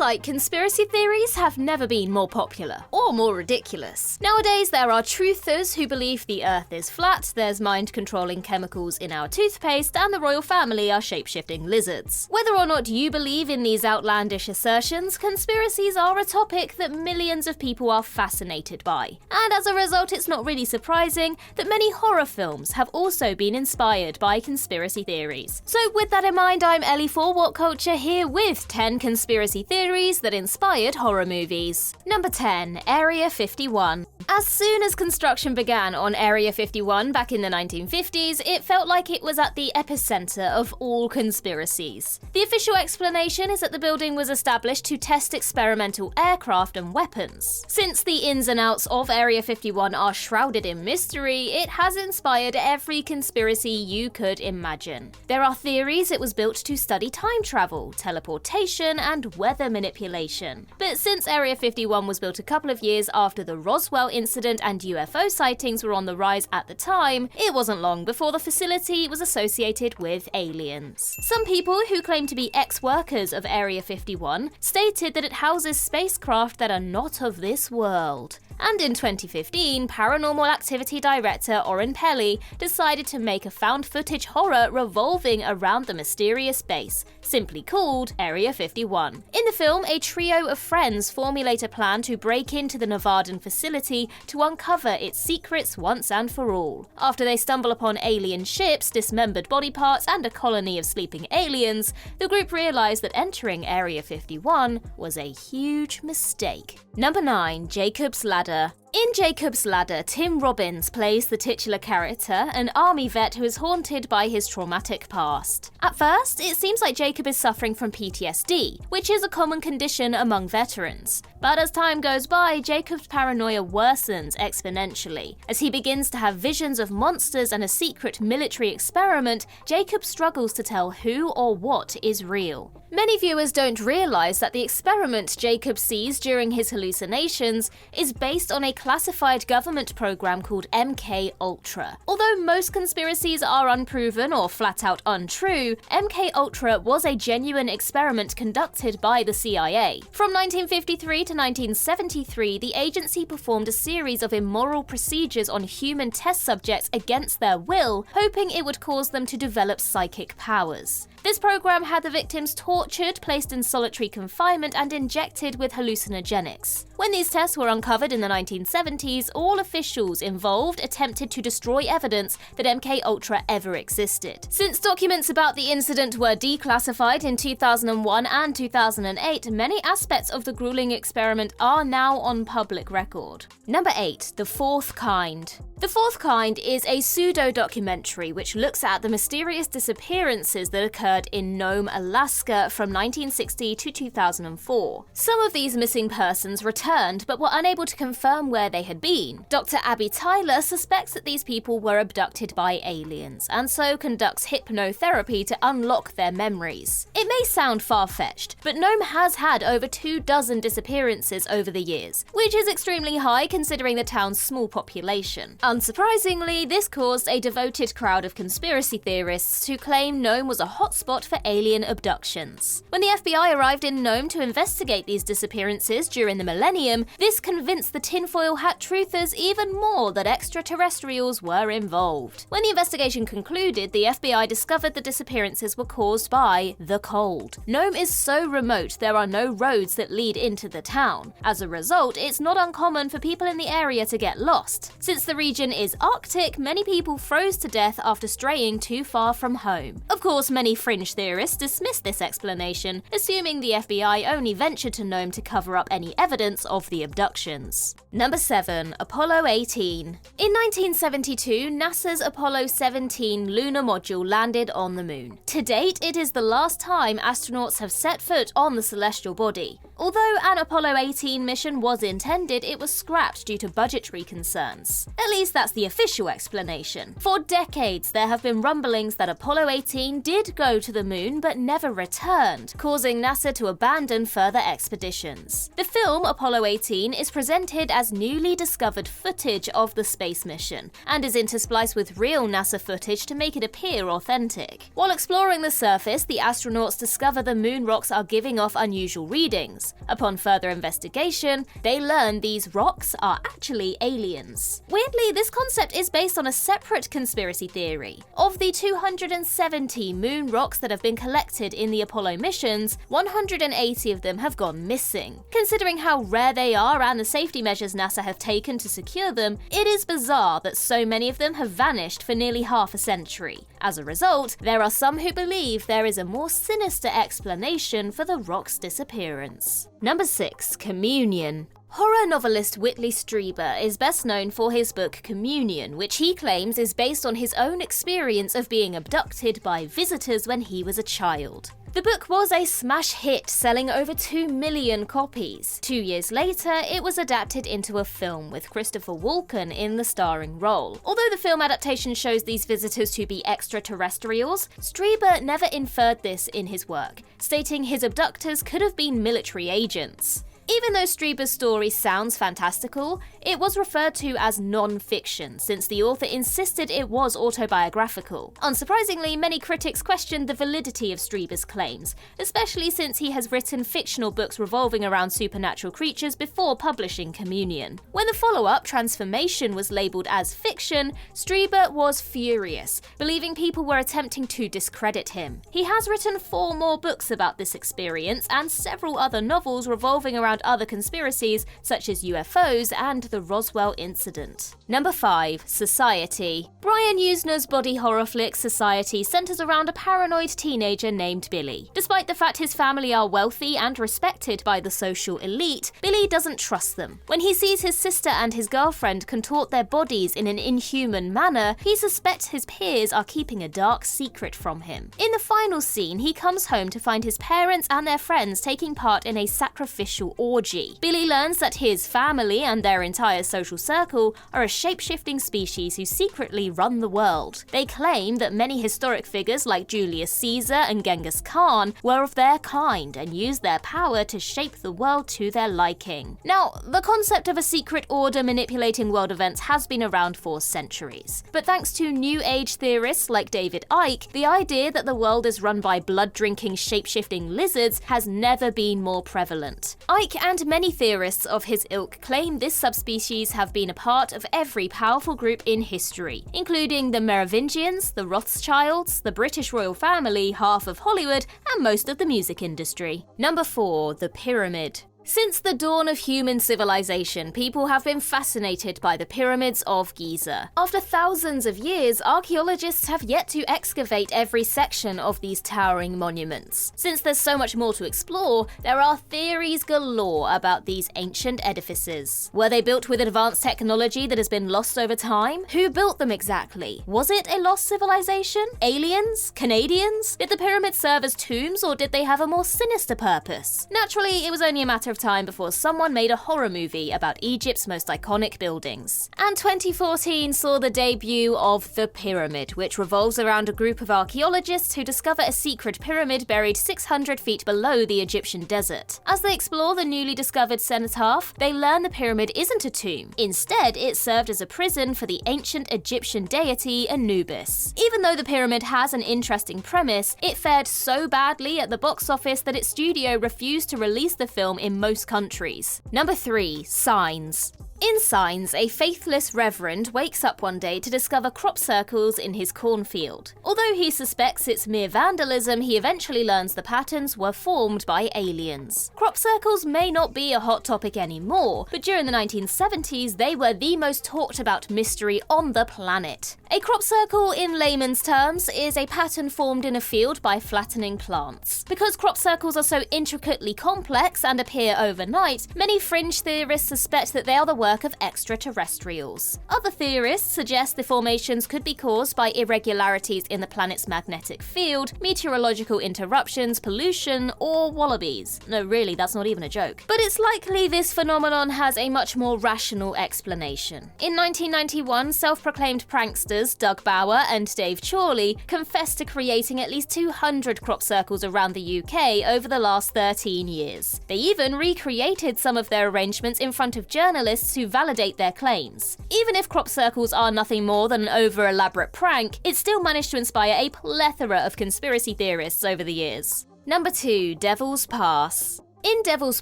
like conspiracy theories have never been more popular, or more ridiculous. Nowadays, there are truthers who believe the Earth is flat, there's mind-controlling chemicals in our toothpaste, and the royal family are shape-shifting lizards. Whether or not you believe in these outlandish assertions, conspiracies are a topic that millions of people are fascinated by. And as a result, it's not really surprising that many horror films have also been inspired by conspiracy theories. So with that in mind, I'm Ellie for What Culture, here with 10 conspiracy theories that inspired horror movies. Number 10. Area 51. As soon as construction began on Area 51 back in the 1950s, it felt like it was at the epicenter of all conspiracies. The official explanation is that the building was established to test experimental aircraft and weapons. Since the ins and outs of Area 51 are shrouded in mystery, it has inspired every conspiracy you could imagine. There are theories it was built to study time travel, teleportation, and weather manipulation. But since Area 51 was built a couple of years after the Roswell incident and UFO sightings were on the rise at the time, it wasn't long before the facility was associated with aliens. Some people who claim to be ex-workers of Area 51 stated that it houses spacecraft that are not of this world. And in 2015, Paranormal Activity director Oren Peli decided to make a found footage horror revolving around the mysterious base, simply called Area 51. In the film, a trio of friends formulate a plan to break into the Nevadan facility to uncover its secrets once and for all. After they stumble upon alien ships, dismembered body parts, and a colony of sleeping aliens, the group realize that entering Area 51 was a huge mistake. Number 9. Jacob's Ladder. In Jacob's Ladder, Tim Robbins plays the titular character, an army vet who is haunted by his traumatic past. At first, it seems like Jacob is suffering from PTSD, which is a common condition among veterans. But as time goes by, Jacob's paranoia worsens exponentially. As he begins to have visions of monsters and a secret military experiment, Jacob struggles to tell who or what is real. Many viewers don't realize that the experiment Jacob sees during his hallucinations is based on a classified government program called MK Ultra. Although most conspiracies are unproven or flat out untrue, MK Ultra was a genuine experiment conducted by the CIA. From 1953 to 1973, the agency performed a series of immoral procedures on human test subjects against their will, hoping it would cause them to develop psychic powers. This program had the victims tortured, placed in solitary confinement, and injected with hallucinogenics. When these tests were uncovered in the 1970s, all officials involved attempted to destroy evidence that MK Ultra ever existed. Since documents about the incident were declassified in 2001 and 2008, many aspects of the grueling experiment are now on public record. Number 8. The Fourth Kind. The Fourth Kind is a pseudo-documentary which looks at the mysterious disappearances that occurred in Nome, Alaska from 1960 to 2004. Some of these missing persons returned but were unable to confirm where they had been. Dr. Abby Tyler suspects that these people were abducted by aliens and so conducts hypnotherapy to unlock their memories. It may sound far-fetched, but Nome has had over 24 disappearances over the years, which is extremely high considering the town's small population. Unsurprisingly, this caused a devoted crowd of conspiracy theorists to claim Nome was a hotspot for alien abductions. When the FBI arrived in Nome to investigate these disappearances during the millennium, this convinced the tinfoil hat truthers even more that extraterrestrials were involved. When the investigation concluded, the FBI discovered the disappearances were caused by the cold. Nome is so remote there are no roads that lead into the town. As a result, it's not uncommon for people in the area to get lost. Since the region is Arctic, many people froze to death after straying too far from home. Of course, many fringe theorists dismiss this explanation, assuming the FBI only ventured to Nome to cover up any evidence of the abductions. Number 7. Apollo 18. In 1972, NASA's Apollo 17 lunar module landed on the moon. To date, it is the last time astronauts have set foot on the celestial body. Although an Apollo 18 mission was intended, it was scrapped due to budgetary concerns. At least that's the official explanation. For decades, there have been rumblings that Apollo 18 did go to the moon but never returned, causing NASA to abandon further expeditions. The film Apollo 18 is presented as newly discovered footage of the space mission, and is interspliced with real NASA footage to make it appear authentic. While exploring the surface, the astronauts discover the moon rocks are giving off unusual readings. rocks. Upon further investigation, they learn these rocks are actually aliens. Weirdly, this concept is based on a separate conspiracy theory. Of the 270 moon rocks that have been collected in the Apollo missions, 180 of them have gone missing. Considering how rare they are and the safety measures NASA have taken to secure them, it is bizarre that so many of them have vanished for nearly half a century. As a result, there are some who believe there is a more sinister explanation for the rock's disappearance. Number 6. Communion. Horror novelist Whitley Strieber is best known for his book Communion, which he claims is based on his own experience of being abducted by visitors when he was a child. The book was a smash hit, selling over 2 million copies. 2 years later, it was adapted into a film with Christopher Walken in the starring role. Although the film adaptation shows these visitors to be extraterrestrials, Strieber never inferred this in his work, stating his abductors could have been military agents. Even though Strieber's story sounds fantastical, it was referred to as non-fiction, since the author insisted it was autobiographical. Unsurprisingly, many critics questioned the validity of Strieber's claims, especially since he has written fictional books revolving around supernatural creatures before publishing Communion. When the follow-up, Transformation, was labelled as fiction, Strieber was furious, believing people were attempting to discredit him. He has written 4 more books about this experience and several other novels revolving around other conspiracies such as UFOs and the Roswell incident. Number 5. Society. Brian Usner's body horror flick Society centers around a paranoid teenager named Billy. Despite the fact his family are wealthy and respected by the social elite, Billy doesn't trust them. When he sees his sister and his girlfriend contort their bodies in an inhuman manner, he suspects his peers are keeping a dark secret from him. In the final scene, he comes home to find his parents and their friends taking part in a sacrificial orgy. Billy learns that his family and their entire social circle are a shape-shifting species who secretly run the world. They claim that many historic figures like Julius Caesar and Genghis Khan were of their kind and used their power to shape the world to their liking. Now, the concept of a secret order manipulating world events has been around for centuries. But thanks to New Age theorists like David Icke, the idea that the world is run by blood-drinking, shape-shifting lizards has never been more prevalent. Icke and many theorists of his ilk claim this subspecies have been a part of every powerful group in history, including the Merovingians, the Rothschilds, the British royal family, half of Hollywood, and most of the music industry. Number 4. The Pyramid. Since the dawn of human civilization, people have been fascinated by the pyramids of Giza. After thousands of years, archaeologists have yet to excavate every section of these towering monuments. Since there's so much more to explore, there are theories galore about these ancient edifices. Were they built with advanced technology that has been lost over time? Who built them exactly? Was it a lost civilization? Aliens? Canadians? Did the pyramids serve as tombs, or did they have a more sinister purpose? Naturally, it was only a matter of time before someone made a horror movie about Egypt's most iconic buildings. And 2014 saw the debut of The Pyramid, which revolves around a group of archaeologists who discover a secret pyramid buried 600 feet below the Egyptian desert. As they explore the newly discovered cenotaph, they learn the pyramid isn't a tomb. Instead, it served as a prison for the ancient Egyptian deity Anubis. Even though the pyramid has an interesting premise, it fared so badly at the box office that its studio refused to release the film in most countries. Number 3. Signs. In Signs, a faithless reverend wakes up one day to discover crop circles in his cornfield. Although he suspects it's mere vandalism, he eventually learns the patterns were formed by aliens. Crop circles may not be a hot topic anymore, but during the 1970s, they were the most talked about mystery on the planet. A crop circle, in layman's terms, is a pattern formed in a field by flattening plants. Because crop circles are so intricately complex and appear overnight, many fringe theorists suspect that they are the work of extraterrestrials. Other theorists suggest the formations could be caused by irregularities in the planet's magnetic field, meteorological interruptions, pollution, or wallabies. No, really, that's not even a joke. But it's likely this phenomenon has a much more rational explanation. In 1991, self-proclaimed pranksters Doug Bauer and Dave Chorley confessed to creating at least 200 crop circles around the UK over the last 13 years. They even recreated some of their arrangements in front of journalists who validate their claims. Even if crop circles are nothing more than an over-elaborate prank, it still managed to inspire a plethora of conspiracy theorists over the years. Number 2. Devil's Pass. In Devil's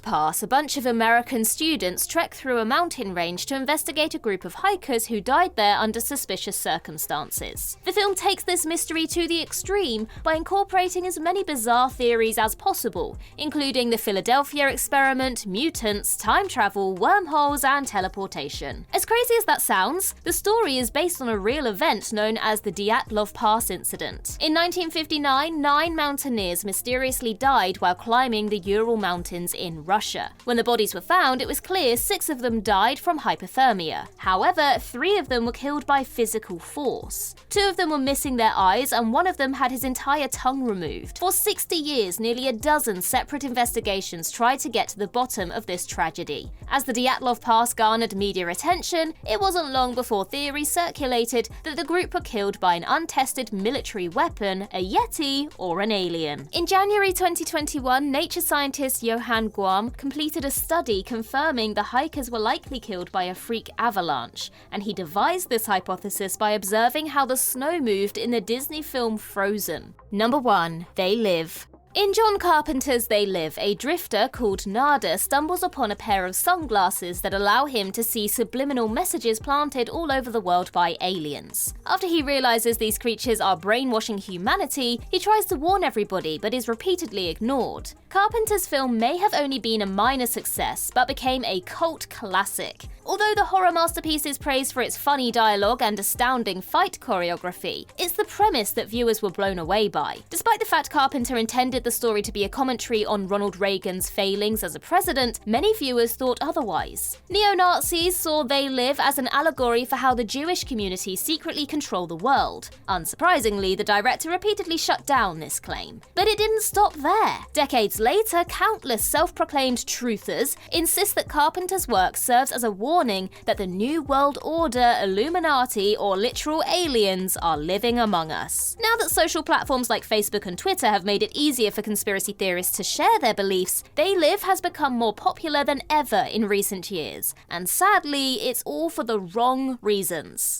Pass, a bunch of American students trek through a mountain range to investigate a group of hikers who died there under suspicious circumstances. The film takes this mystery to the extreme by incorporating as many bizarre theories as possible, including the Philadelphia experiment, mutants, time travel, wormholes, and teleportation. As crazy as that sounds, the story is based on a real event known as the Dyatlov Pass incident. In 1959, 9 mountaineers mysteriously died while climbing the Ural Mountains in Russia. When the bodies were found, it was clear 6 of them died from hypothermia. However, 3 of them were killed by physical force. 2 of them were missing their eyes, and 1 of them had his entire tongue removed. For 60 years, nearly a dozen separate investigations tried to get to the bottom of this tragedy. As the Dyatlov Pass garnered media attention, it wasn't long before theories circulated that the group were killed by an untested military weapon, a Yeti, or an alien. In January 2021, nature scientist Johann Guam completed a study confirming the hikers were likely killed by a freak avalanche, and he devised this hypothesis by observing how the snow moved in the Disney film Frozen. Number 1. They live. In John Carpenter's They Live, a drifter called Nada stumbles upon a pair of sunglasses that allow him to see subliminal messages planted all over the world by aliens. After he realizes these creatures are brainwashing humanity, he tries to warn everybody but is repeatedly ignored. Carpenter's film may have only been a minor success, but became a cult classic. Although the horror masterpiece is praised for its funny dialogue and astounding fight choreography, it's the premise that viewers were blown away by. Despite the fact Carpenter intended the story to be a commentary on Ronald Reagan's failings as a president, many viewers thought otherwise. Neo-Nazis saw They Live as an allegory for how the Jewish community secretly control the world. Unsurprisingly, the director repeatedly shut down this claim. But it didn't stop there. Decades later, countless self-proclaimed truthers insist that Carpenter's work serves as a warning that the New World Order, Illuminati, or literal aliens are living among us. Now that social platforms like Facebook and Twitter have made it easier for conspiracy theorists to share their beliefs, They Live has become more popular than ever in recent years. And sadly, it's all for the wrong reasons.